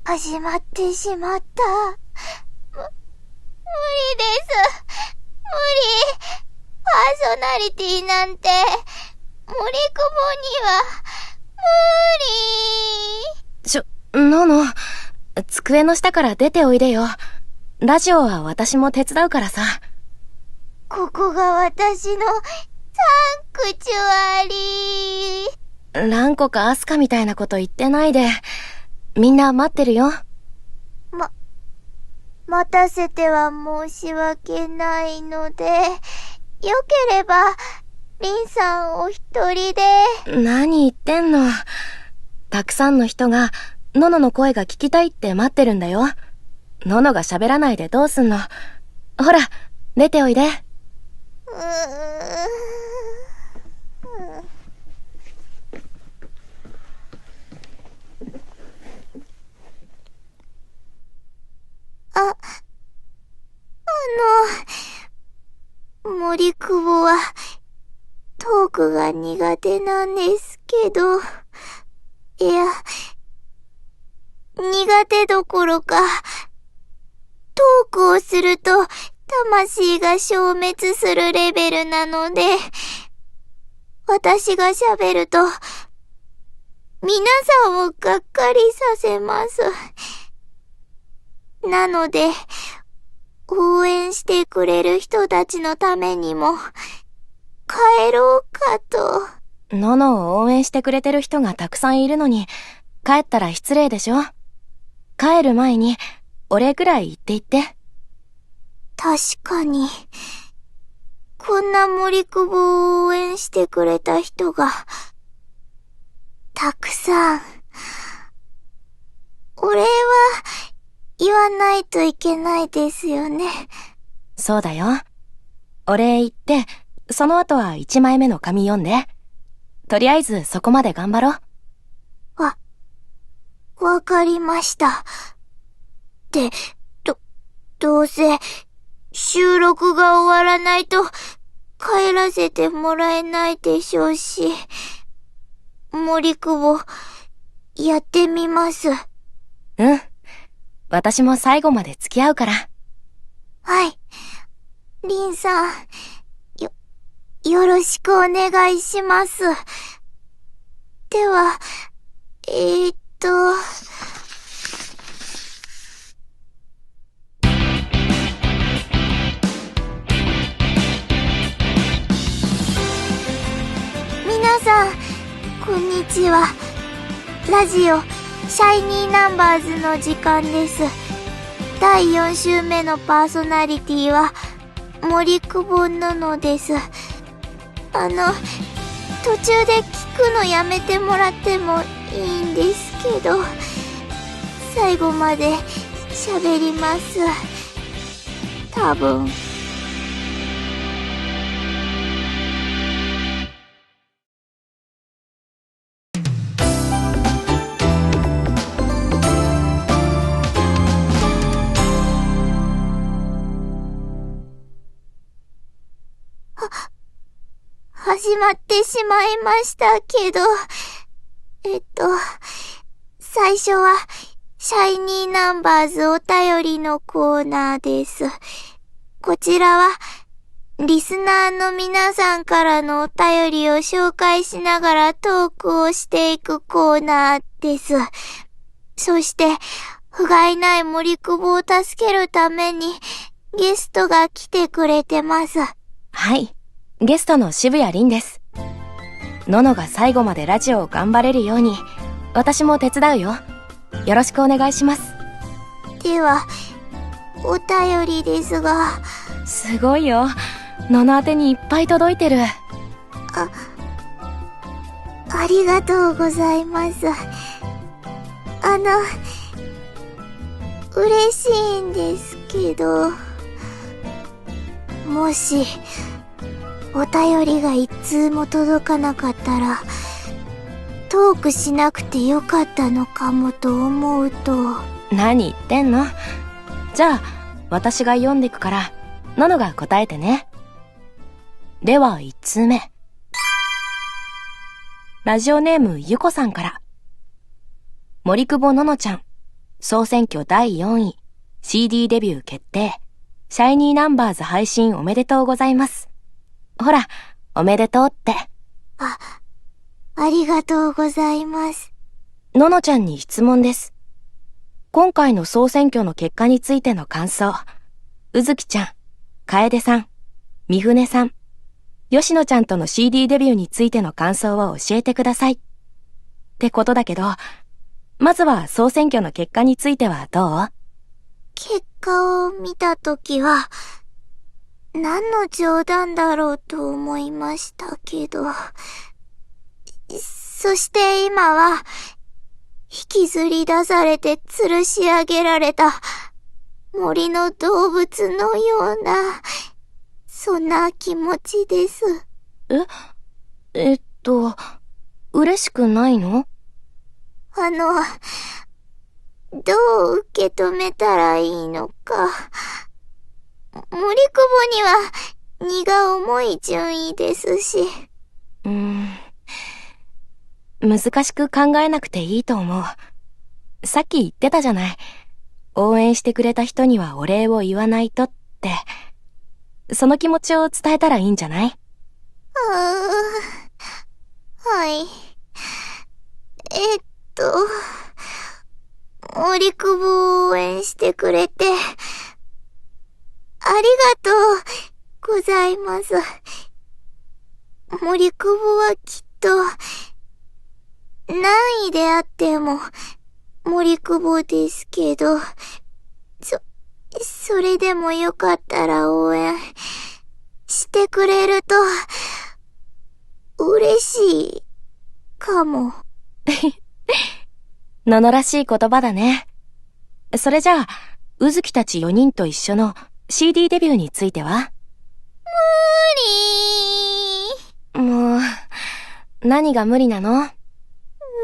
始まってしまった。無理です。無理。パーソナリティなんて、森久保には、無理。のの、机の下から出ておいでよ。ラジオは私も手伝うからさ。ここが私のサンクチュアリー。ランコかアスカみたいなこと言ってないで。みんな待ってるよ。待たせては申し訳ないので、よければ、リンさんお一人で。何言ってんの。たくさんの人が、ののの声が聞きたいって待ってるんだよ。ののが喋らないでどうすんの。ほら、出ておいで。森久保は、トークが苦手なんですけど、いや、苦手どころか、トークをすると、魂が消滅するレベルなので、私が喋ると、皆さんをがっかりさせます。なので、応援してくれる人たちのためにも、帰ろうかと。ののを応援してくれてる人がたくさんいるのに、帰ったら失礼でしょ。帰る前に、お礼くらい言って言って。確かに、こんな森久保を応援してくれた人が、たくさん。お礼は、言わないといけないですよね。そうだよ。お礼言って、その後は1枚目の紙読んで。とりあえずそこまで頑張ろう。わかりました。どうせ、収録が終わらないと、帰らせてもらえないでしょうし、森久保、やってみます。うん。私も最後まで付き合うから。はい。リンさん、よろしくお願いします。では、皆さん、こんにちは。ラジオ、シャイニーナンバーズの時間です。第4週目のパーソナリティは、森久保ののです。途中で聞くのやめてもらってもいいんですけど、最後まで喋ります。多分。始まってしまいましたけど、最初は、シャイニーナンバーズお便りのコーナーです。こちらは、リスナーの皆さんからのお便りを紹介しながらトークをしていくコーナーです。そして、不甲斐ない森久保を助けるために、ゲストが来てくれてます。はい。ゲストの渋谷凛です。ののが最後までラジオを頑張れるように、私も手伝うよ。よろしくお願いします。では、お便りですが。すごいよ。のの宛てにいっぱい届いてる。ありがとうございます。嬉しいんですけど、もし、お便りが一通も届かなかったら、トークしなくてよかったのかもと思うと。何言ってんの？じゃあ、私が読んでくから、ののが答えてね。では、1通目。ラジオネームゆこさんから。森久保ののちゃん、総選挙第4位、CD デビュー決定、シャイニーナンバーズ配信おめでとうございます。ほら、おめでとうって。ありがとうございます。ののちゃんに質問です。今回の総選挙の結果についての感想。うずきちゃん、かえでさん、みふねさん、よしのちゃんとの CD デビューについての感想を教えてください。ってことだけど、まずは総選挙の結果についてはどう？結果を見たときは、何の冗談だろうと思いましたけど、そして今は、引きずり出されて吊るし上げられた森の動物のような、そんな気持ちです。嬉しくないの？どう受け止めたらいいのか。森久保には荷が重い順位ですし。難しく考えなくていいと思う。さっき言ってたじゃない。応援してくれた人にはお礼を言わないとって。その気持ちを伝えたらいいんじゃない？はい。森久保を応援してくれて、ありがとうございます。森久保はきっと、何位であっても、森久保ですけど、それでもよかったら応援してくれると、嬉しいかも。ののらしい言葉だね。それじゃあ、うずきたち4人と一緒の CD デビューについては？無理。もう、何が無理なの？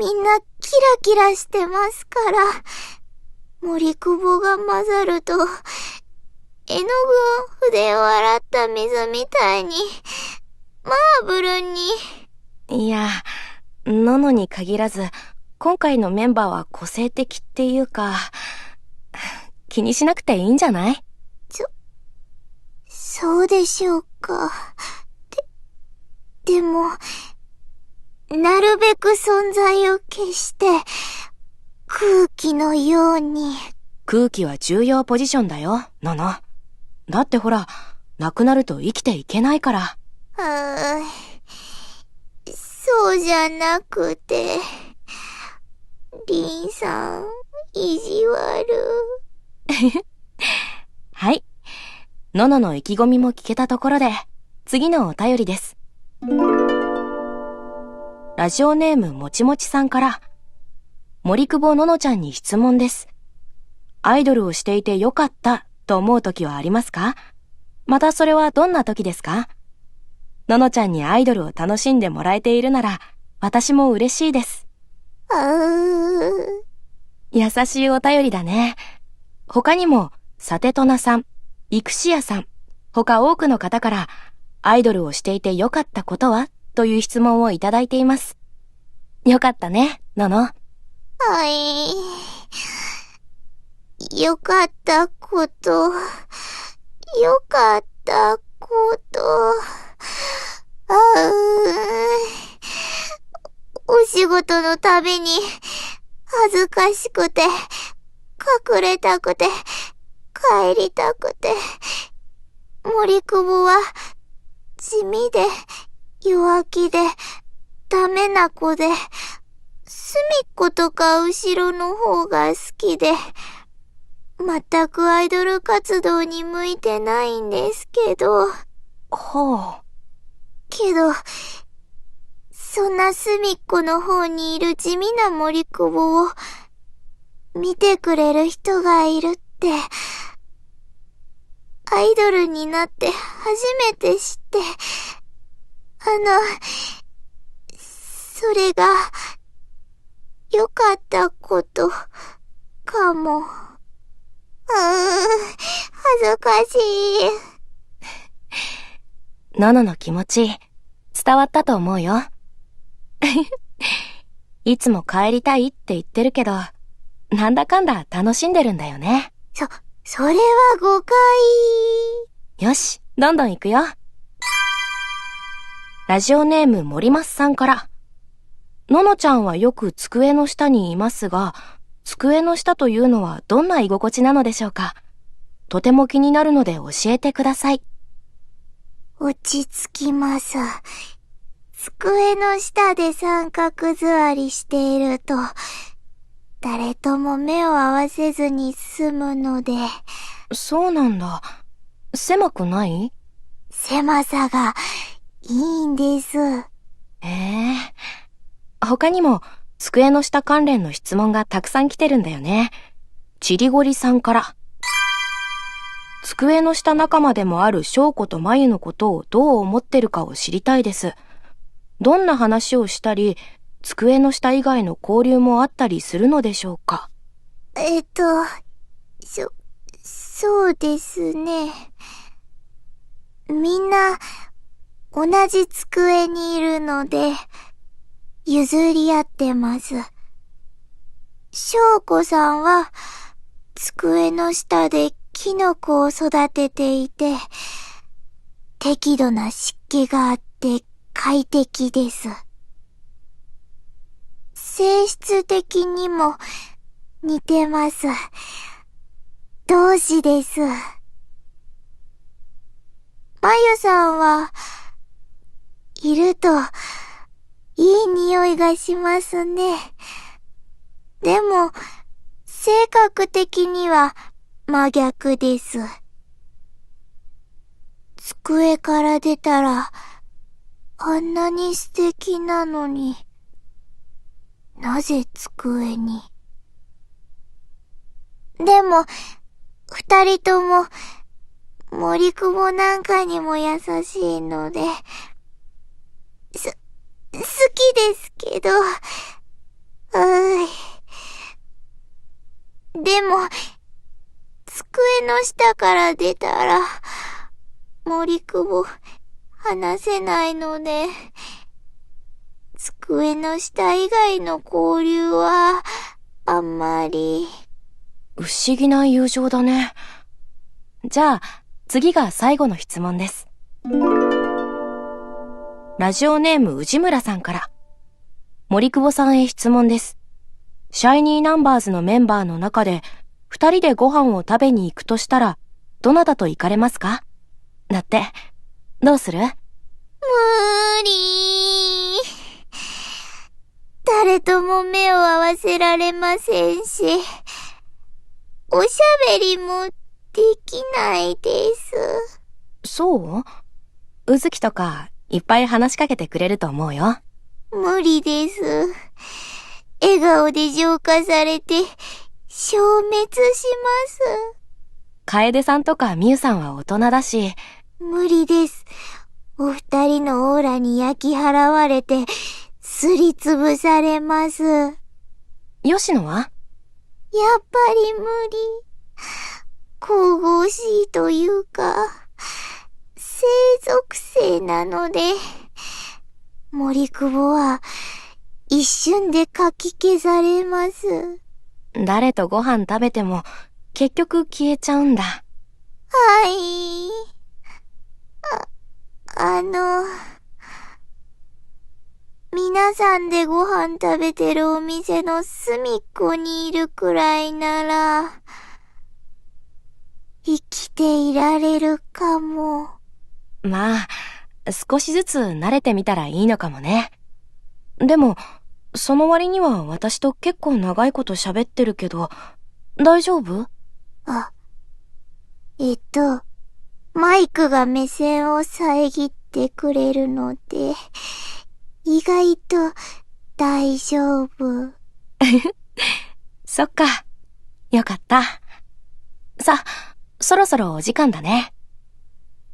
みんなキラキラしてますから。森久保が混ざると、絵の具を筆を洗った水みたいに、マーブルに。いや、ののに限らず、今回のメンバーは個性的っていうか、気にしなくていいんじゃない？そうでしょうか。でも、なるべく存在を消して、空気のように。空気は重要ポジションだよ、のの。だってほら、なくなると生きていけないから。そうじゃなくて、リンさん、意地悪。はい。ののの意気込みも聞けたところで、次のお便りです。ラジオネームもちもちさんから、森久保ののちゃんに質問です。アイドルをしていてよかったと思う時はありますか？またそれはどんな時ですか？ののちゃんにアイドルを楽しんでもらえているなら、私も嬉しいです。優しいお便りだね。他にも、さてとなさん、いくしやさん、他多くの方から、アイドルをしていてよかったことは？という質問をいただいています。よかったね、のの。はい。よかったこと。よかったこと。お仕事のたびに、恥ずかしくて、隠れたくて、帰りたくて。森久保は、地味で、弱気で、ダメな子で、隅っことか後ろの方が好きで、全くアイドル活動に向いてないんですけど。ほう。けど、そんな隅っこの方にいる地味な森久保を、見てくれる人がいるって、アイドルになって初めて知って、それが、良かったこと、かも。恥ずかしい。ののの気持ち、伝わったと思うよ。いつも帰りたいって言ってるけど、なんだかんだ楽しんでるんだよね。それは誤解。よし、どんどん行くよ。ラジオネーム森松さんから。ののちゃんはよく机の下にいますが、机の下というのはどんな居心地なのでしょうか。とても気になるので教えてください。落ち着きます。机の下で三角座りしていると、誰とも目を合わせずに済むので。そうなんだ。狭くない？狭さがいいんです。他にも机の下関連の質問がたくさん来てるんだよね。ちりごりさんから。机の下仲間でもある翔子とまゆのことをどう思ってるかを知りたいです。どんな話をしたり、机の下以外の交流もあったりするのでしょうか。そうですね。みんな同じ机にいるので、譲り合ってます。翔子さんは机の下でキノコを育てていて、適度な湿気があって快適です。性質的にも似てます。同志です。まゆさんはいるといい匂いがしますね。でも性格的には真逆です。机から出たらあんなに素敵なのに、なぜ机に。でも二人とも森久保なんかにも優しいので、好きですけど、でも、机の下から出たら、森久保、話せないので、机の下以外の交流は、あんまり。不思議な友情だね。じゃあ、次が最後の質問です。ラジオネーム宇治村さんから。森久保さんへ質問です。シャイニーナンバーズのメンバーの中で、二人でご飯を食べに行くとしたら、どなたと行かれますか？だって、どうする？無理。誰とも目を合わせられませんし、おしゃべりもできないです。そう？うずきとかいっぱい話しかけてくれると思うよ。無理です。笑顔で浄化されて消滅します。楓さんとかみゆさんは大人だし。無理です。お二人のオーラに焼き払われてすりつぶされます。吉野は？やっぱり無理。神々しいというか、生属性なので、森久保は一瞬でかき消されます。誰とご飯食べても結局消えちゃうんだ。はい。皆さんでご飯食べてるお店の隅っこにいるくらいなら、生きていられるかも。まあ、少しずつ慣れてみたらいいのかもね。でも、その割には私と結構長いこと喋ってるけど、大丈夫？マイクが目線を遮ってくれるので、意外と大丈夫。そっか。よかった。さ、そろそろお時間だね。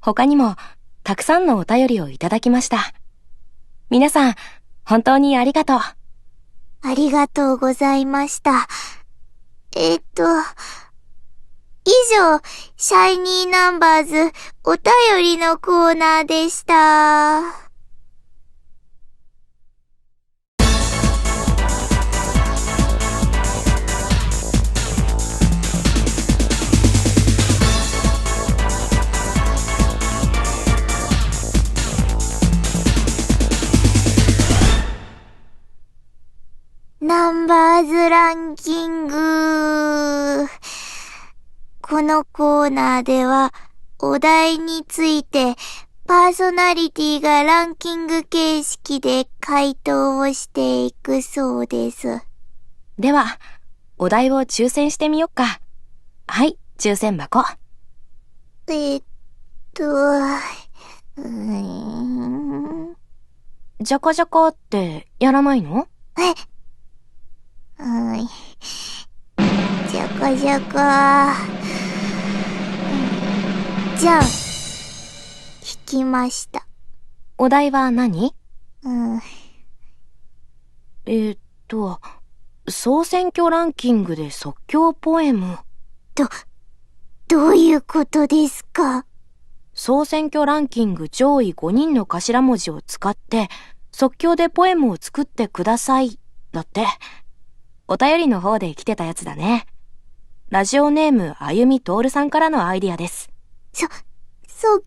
他にもたくさんのお便りをいただきました。皆さん、本当にありがとう。ありがとうございました。以上、シャイニーナンバーズお便りのコーナーでした。ランキング。このコーナーでは、お題について、パーソナリティがランキング形式で回答をしていくそうです。では、お題を抽選してみよっか。はい、抽選箱。じゃかじゃかってやらないの？じゃかじゃか。じゃん。引きました。お題は何？総選挙ランキングで即興ポエム。どういうことですか？総選挙ランキング上位5人の頭文字を使って即興でポエムを作ってください。だって。お便りの方で来てたやつだね。ラジオネームあゆみとおるさんからのアイディアです。即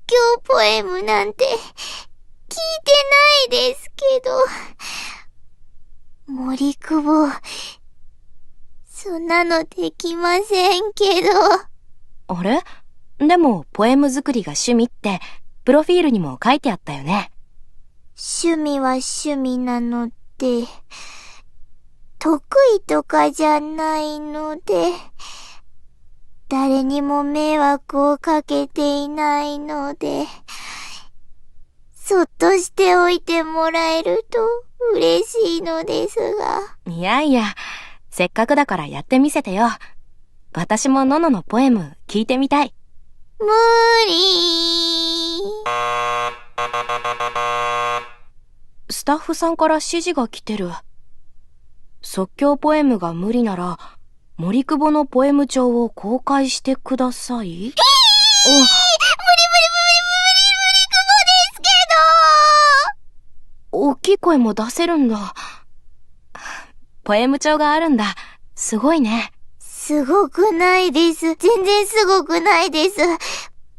興ポエムなんて聞いてないですけど。森久保。そんなのできませんけど。あれ？でも、ポエム作りが趣味って、プロフィールにも書いてあったよね。趣味は趣味なので、得意とかじゃないので、誰にも迷惑をかけていないので、そっとしておいてもらえると嬉しいのですが。いやいや、せっかくだからやってみせてよ。私ものののポエム聞いてみたい。無理。スタッフさんから指示が来てる。即興ポエムが無理なら、森久保のポエム帳を公開してください。無理ですけど！大きい声も出せるんだ。ポエム帳があるんだ。すごいね。すごくないです。全然すごくないです。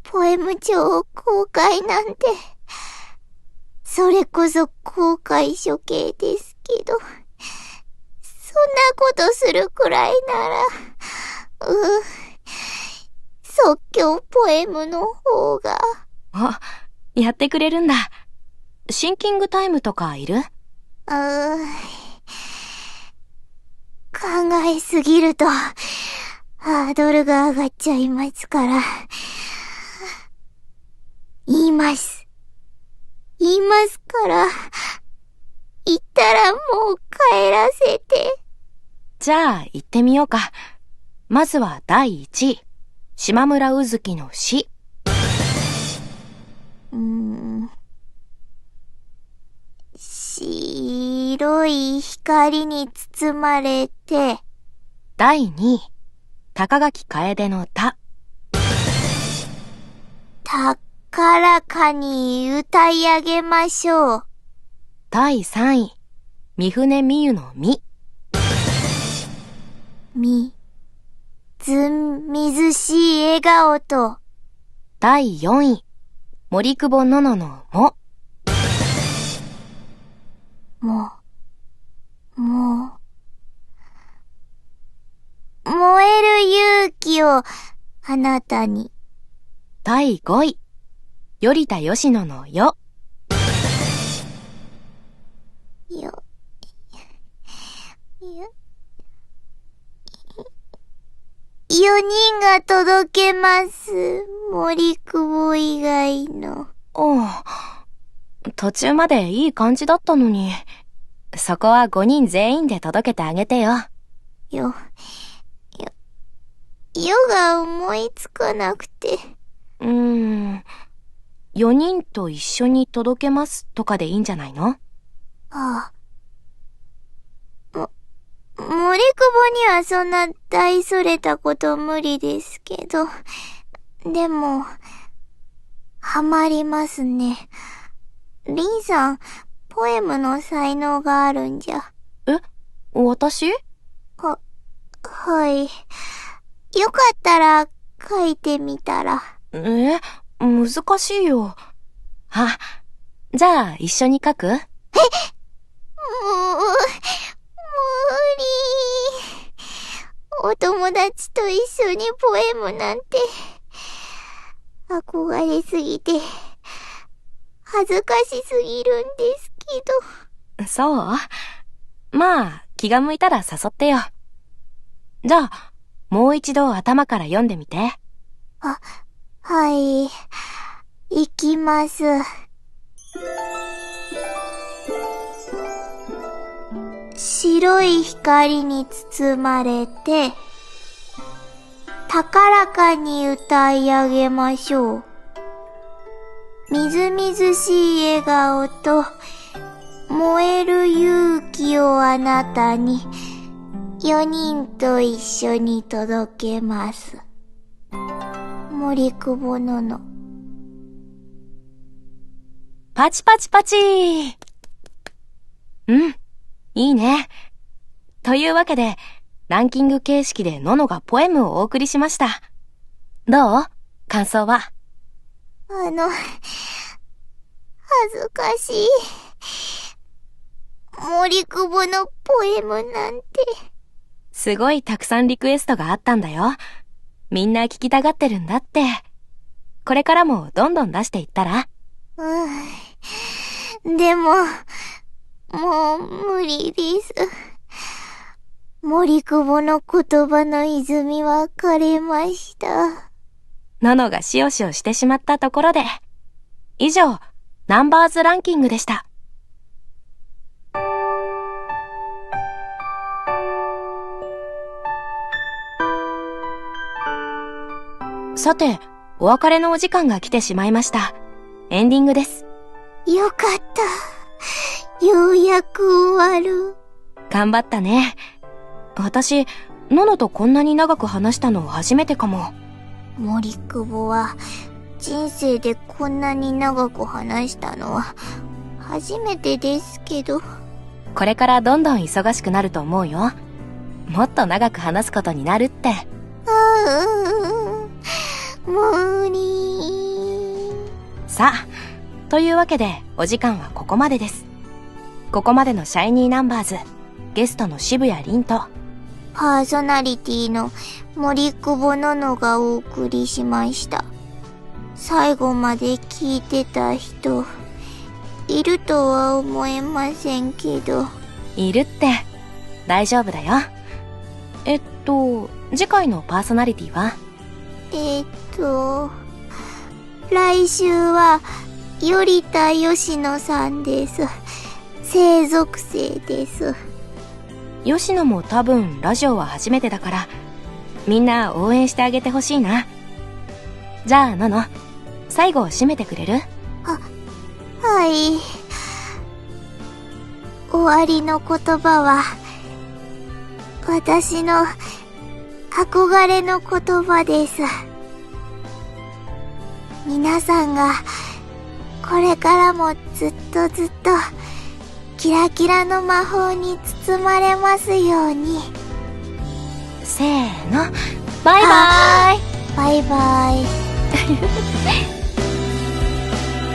ポエム帳公開なんて。それこそ公開処刑ですけど。そんなことするくらいなら、即興ポエムの方が。あ、やってくれるんだ。シンキングタイムとかいる？考えすぎると、ハードルが上がっちゃいますから。言いますから、言ったらもう帰らせて。じゃあ、行ってみようか。まずは第1位。島村うずきの詩。白い光に包まれて。第2位。高垣楓のた。高らかに歌い上げましょう。第3位。三船美優のみ。水しい笑顔と。第4位。森久保のののも。燃える勇気をあなたに。第5位。頼田よしののよ。4人が届けます。森久保以外の。途中までいい感じだったのに。そこは5人全員で届けてあげてよ。よが思いつかなくて。4人と一緒に届けますとかでいいんじゃないの？森久保にはそんな大それたこと無理ですけど。でも、ハマりますね。リンさん、ポエムの才能があるんじゃ。私？はい。よかったら書いてみたら。難しいよ。じゃあ一緒に書く？無理。お友達と一緒にポエムなんて、憧れすぎて、恥ずかしすぎるんですけど。そう？まあ、気が向いたら誘ってよ。じゃあ、もう一度頭から読んでみて。はい。いきます。白い光に包まれて、高らかに歌い上げましょう。みずみずしい笑顔と、燃える勇気をあなたに、4人と一緒に届けます。森久保のの。パチパチパチー。うん、いいね。というわけで、ランキング形式でののがポエムをお送りしました。どう？感想は？恥ずかしい。森久保のポエムなんて。すごいたくさんリクエストがあったんだよ。みんな聞きたがってるんだって。これからもどんどん出していったら？でも、もう無理です。森久保の言葉の泉は枯れました。ののがしおしおしてしまったところで。以上、ナンバーズランキングでした。さて、お別れのお時間が来てしまいました。エンディングです。よかった。ようやく終わる。頑張ったね。私、ののとこんなに長く話したの初めてかも。森久保は、人生でこんなに長く話したのは、初めてですけど。これからどんどん忙しくなると思うよ。もっと長く話すことになるって。無理。さあ、というわけでお時間はここまでです。ここまでのシャイニーナンバーズ、ゲストの渋谷凛と、パーソナリティの森久保ののがお送りしました。最後まで聞いてた人、いるとは思えませんけど。いるって、大丈夫だよ。次回のパーソナリティは？来週は、頼田吉野さんです。生属性です。吉野も多分ラジオは初めてだから、みんな応援してあげてほしいな。じゃあ、のの、最後締めてくれる？はい。終わりの言葉は、私の憧れの言葉です。皆さんが、これからもずっとずっと、キラキラの魔法に包まれますように。せーの、バイバーイ。バイバイ。